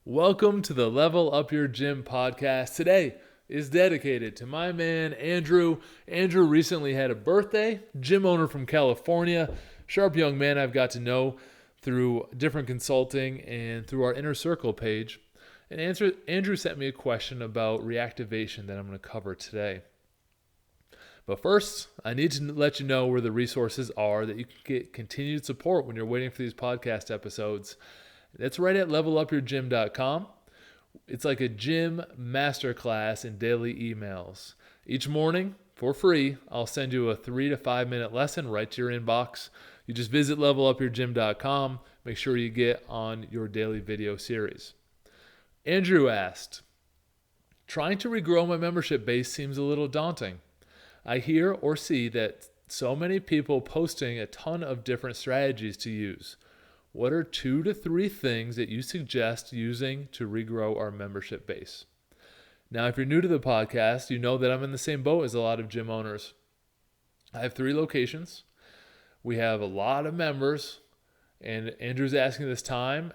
Welcome to the Level Up Your Gym podcast. Today is dedicated to my man, Andrew. Andrew recently had a birthday, gym owner from California, sharp young man I've got to know through different consulting and through our Inner Circle page. And Andrew sent me a question about reactivation that I'm going to cover today. But first, I need to let you know where the resources are that you can get continued support when you're waiting for these podcast episodes. That's right at levelupyourgym.com. It's like a gym masterclass in daily emails. Each morning, for free, I'll send you a 3 to 5 minute lesson right to your inbox. You just visit levelupyourgym.com. Make sure you get on your daily video series. Andrew asked, trying to regrow my membership base seems a little daunting. I hear or see that so many people posting a ton of different strategies to use. What are 2 to 3 things that you suggest using to regrow our membership base? Now, if you're new to the podcast, you know that I'm in the same boat as a lot of gym owners. I have 3 locations. We have a lot of members, and Andrew's asking this time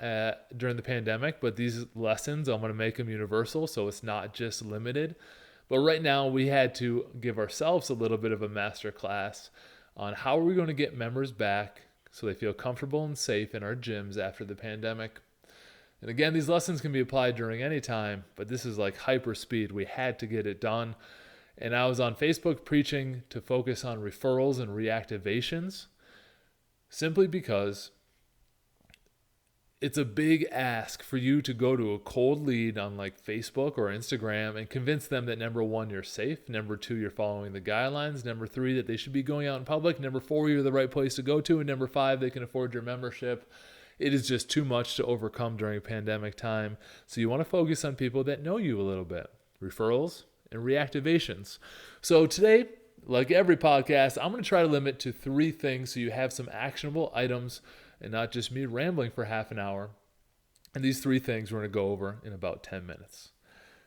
during the pandemic, but these lessons, I'm going to make them universal, so it's not just limited. But right now, we had to give ourselves a little bit of a master class on how are we going to get members back so they feel comfortable and safe in our gyms after the pandemic. And again, these lessons can be applied during any time, but this is like hyper speed. We had to get it done. And I was on Facebook preaching to focus on referrals and reactivations simply because it's a big ask for you to go to a cold lead on like Facebook or Instagram and convince them that number 1, you're safe. Number 2, you're following the guidelines. Number 3, that they should be going out in public. Number 4, you're the right place to go to. And number 5, they can afford your membership. It is just too much to overcome during pandemic time. So you want to focus on people that know you a little bit. Referrals and reactivations. So today, like every podcast, I'm going to try to limit to 3 things so you have some actionable items and not just me rambling for half an hour. And these 3 things we're going to go over in about 10 minutes.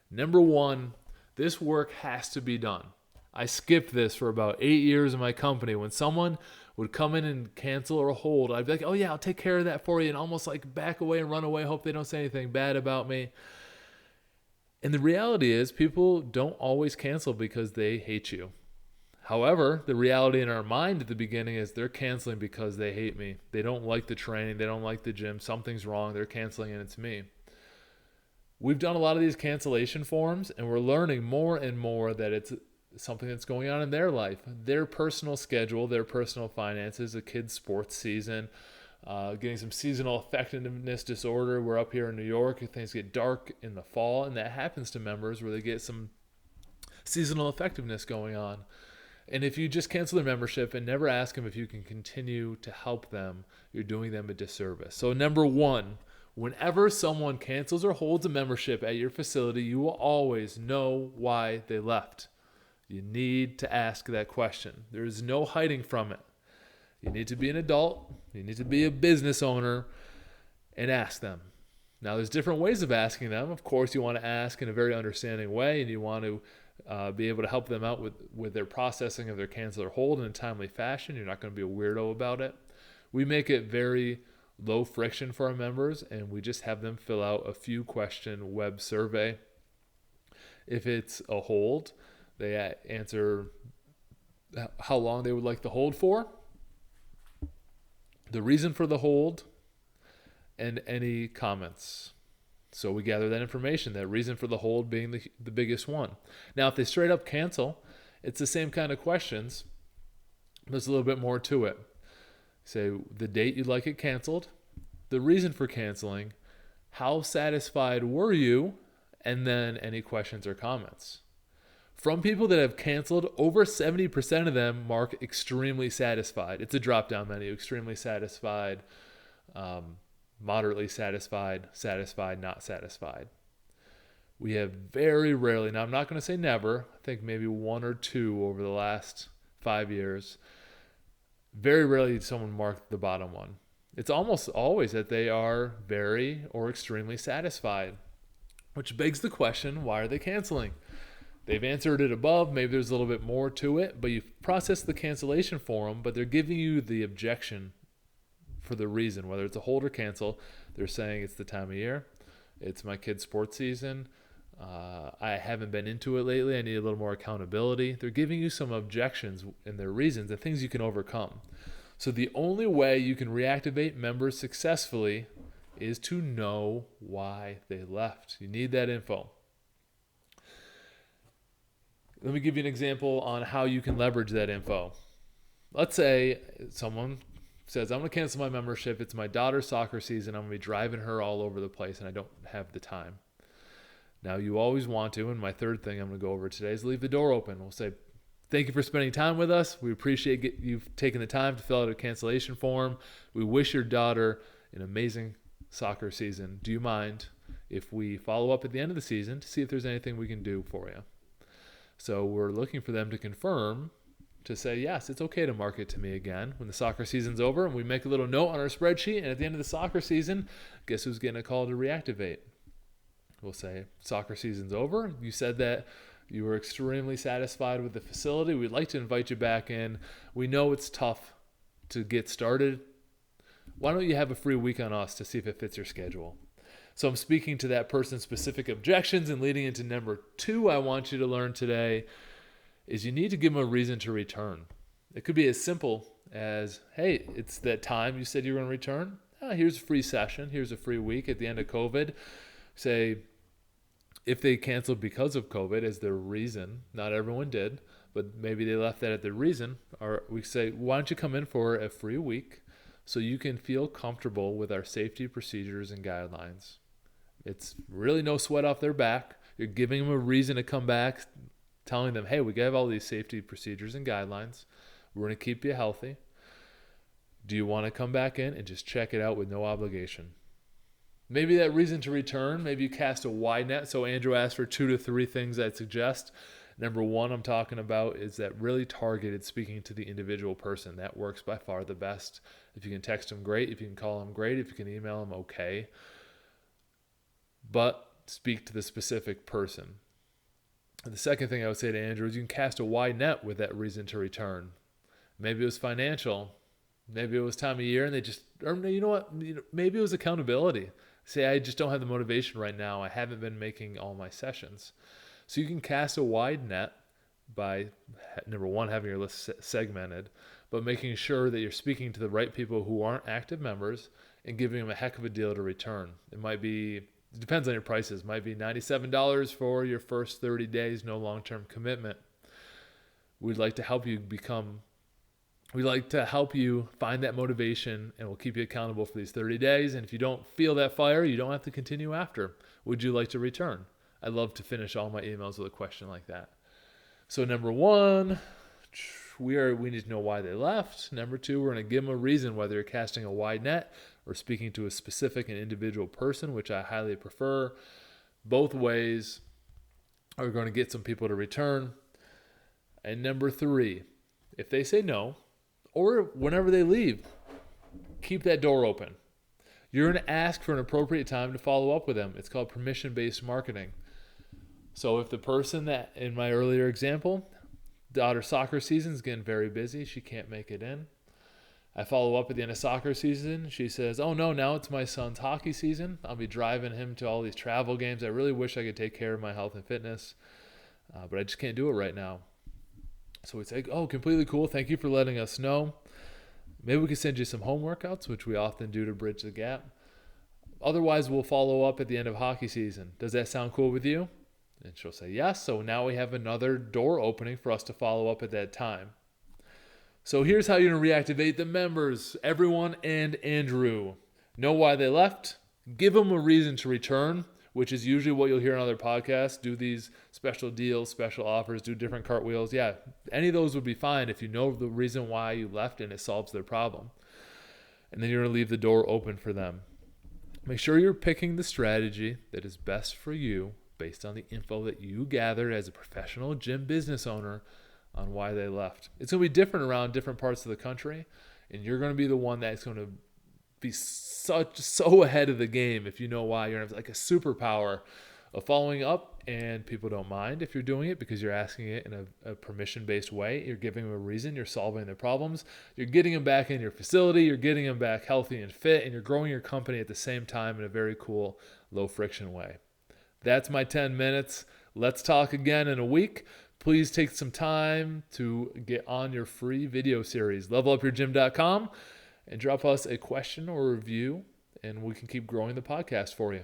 Number 1, this work has to be done. I skipped this for about 8 years in my company. When someone would come in and cancel or hold, I'd be like, oh yeah, I'll take care of that for you, and almost like back away and run away, hope they don't say anything bad about me. And the reality is people don't always cancel because they hate you. However, the reality in our mind at the beginning is they're canceling because they hate me. They don't like the training. They don't like the gym. Something's wrong. They're canceling and it's me. We've done a lot of these cancellation forms and we're learning more and more that it's something that's going on in their life, their personal schedule, their personal finances, a kid's sports season, getting some seasonal effectiveness disorder. We're up here in New York. Things get dark in the fall, and that happens to members where they get some seasonal effectiveness going on. And if you just cancel their membership and never ask them if you can continue to help them, you're doing them a disservice. So number 1, whenever someone cancels or holds a membership at your facility, you will always know why they left. You need to ask that question. There is no hiding from it. You need to be an adult. You need to be a business owner and ask them. Now, there's different ways of asking them. Of course, you want to ask in a very understanding way, and you want to be able to help them out with their processing of their cancel or hold in a timely fashion. You're not going to be a weirdo about it. We make it very low friction for our members, and we just have them fill out a few question web survey. If it's a hold, they answer how long they would like the hold for, the reason for the hold, and any comments. So we gather that information, that reason for the hold being the biggest one. Now, if they straight up cancel, it's the same kind of questions. There's a little bit more to it. Say the date you'd like it canceled, the reason for canceling, how satisfied were you, and then any questions or comments. From people that have canceled, over 70% of them mark extremely satisfied. It's a drop-down menu, extremely satisfied, moderately satisfied, satisfied, not satisfied. We have very rarely, now I'm not going to say never, I think maybe 1 or 2 over the last 5 years, very rarely did someone mark the bottom one. It's almost always that they are very or extremely satisfied, which begs the question, why are they canceling? They've answered it above, maybe there's a little bit more to it, but you've processed the cancellation for them, but they're giving you the objection for the reason, whether it's a hold or cancel. They're saying it's the time of year, It's my kid's sports season. I haven't been into it lately. I need a little more accountability. They're giving you some objections and their reasons and things you can overcome. So the only way you can reactivate members successfully is to know why they left. You need that info. Let me give you an example on how you can leverage that info. Let's say someone says, I'm going to cancel my membership. It's my daughter's soccer season. I'm going to be driving her all over the place and I don't have the time. Now, you always want to, and my third thing I'm going to go over today is leave the door open. We'll say, thank you for spending time with us. We appreciate you taking the time to fill out a cancellation form. We wish your daughter an amazing soccer season. Do you mind if we follow up at the end of the season to see if there's anything we can do for you? So we're looking for them to confirm, to say, yes, it's okay to market to me again when the soccer season's over. And we make a little note on our spreadsheet. And at the end of the soccer season, guess who's getting a call to reactivate? We'll say, soccer season's over. You said that you were extremely satisfied with the facility. We'd like to invite you back in. We know it's tough to get started. Why don't you have a free week on us to see if it fits your schedule? So I'm speaking to that person's specific objections, and leading into number 2 I want you to learn today is you need to give them a reason to return. It could be as simple as, hey, it's that time you said you were going to return. Here's a free session. Here's a free week at the end of COVID. Say, if they canceled because of COVID as their reason, not everyone did, but maybe they left that at their reason, or we say, why don't you come in for a free week so you can feel comfortable with our safety procedures and guidelines. It's really no sweat off their back. You're giving them a reason to come back, telling them, hey, we have all these safety procedures and guidelines. We're going to keep you healthy. Do you want to come back in and just check it out with no obligation? Maybe that reason to return, maybe you cast a wide net. So Andrew asked for 2 to 3 things I'd suggest. Number 1 I'm talking about is that really targeted speaking to the individual person. That works by far the best. If you can text them, great. If you can call them, great. If you can email them, okay. But speak to the specific person. And the second thing I would say to Andrew is you can cast a wide net with that reason to return. Maybe it was financial. Maybe it was time of year and they just, or you know what, maybe it was accountability. Say, I just don't have the motivation right now. I haven't been making all my sessions. So you can cast a wide net by, number 1, having your list segmented, but making sure that you're speaking to the right people who aren't active members and giving them a heck of a deal to return. It depends on your prices. It might be $97 for your first 30 days, no long-term commitment. We'd like to help you find that motivation, and we'll keep you accountable for these 30 days. And if you don't feel that fire, you don't have to continue after. Would you like to return? I love to finish all my emails with a question like that. So number 1, we need to know why they left. Number 2, we're going to give them a reason, whether you're casting a wide net or speaking to a specific and individual person, which I highly prefer. Both ways are going to get some people to return. And number 3, if they say no, or whenever they leave, keep that door open. You're going to ask for an appropriate time to follow up with them. It's called permission-based marketing. So if the person that, in my earlier example, daughter's soccer season is getting very busy, she can't make it in. I follow up at the end of soccer season. She says, oh no, now it's my son's hockey season. I'll be driving him to all these travel games. I really wish I could take care of my health and fitness, but I just can't do it right now. So we say, oh, completely cool. Thank you for letting us know. Maybe we can send you some home workouts, which we often do to bridge the gap. Otherwise, we'll follow up at the end of hockey season. Does that sound cool with you? And she'll say yes. So now we have another door opening for us to follow up at that time. So here's how you're going to reactivate the members, everyone and Andrew. Know why they left. Give them a reason to return, which is usually what you'll hear on other podcasts. Do these special deals, special offers, do different cartwheels. Yeah, any of those would be fine if you know the reason why you left and it solves their problem. And then you're going to leave the door open for them. Make sure you're picking the strategy that is best for you based on the info that you gathered as a professional gym business owner on why they left. It's going to be different around different parts of the country, and you're going to be the one that's going to be so ahead of the game if you know why. You're going to have like a superpower following up, and people don't mind if you're doing it because you're asking it in a permission-based way. You're giving them a reason. You're solving their problems. You're getting them back in your facility. You're getting them back healthy and fit, and you're growing your company at the same time in a very cool, low-friction way. That's my 10 minutes. Let's talk again in a week. Please take some time to get on your free video series, levelupyourgym.com, and drop us a question or review, and we can keep growing the podcast for you.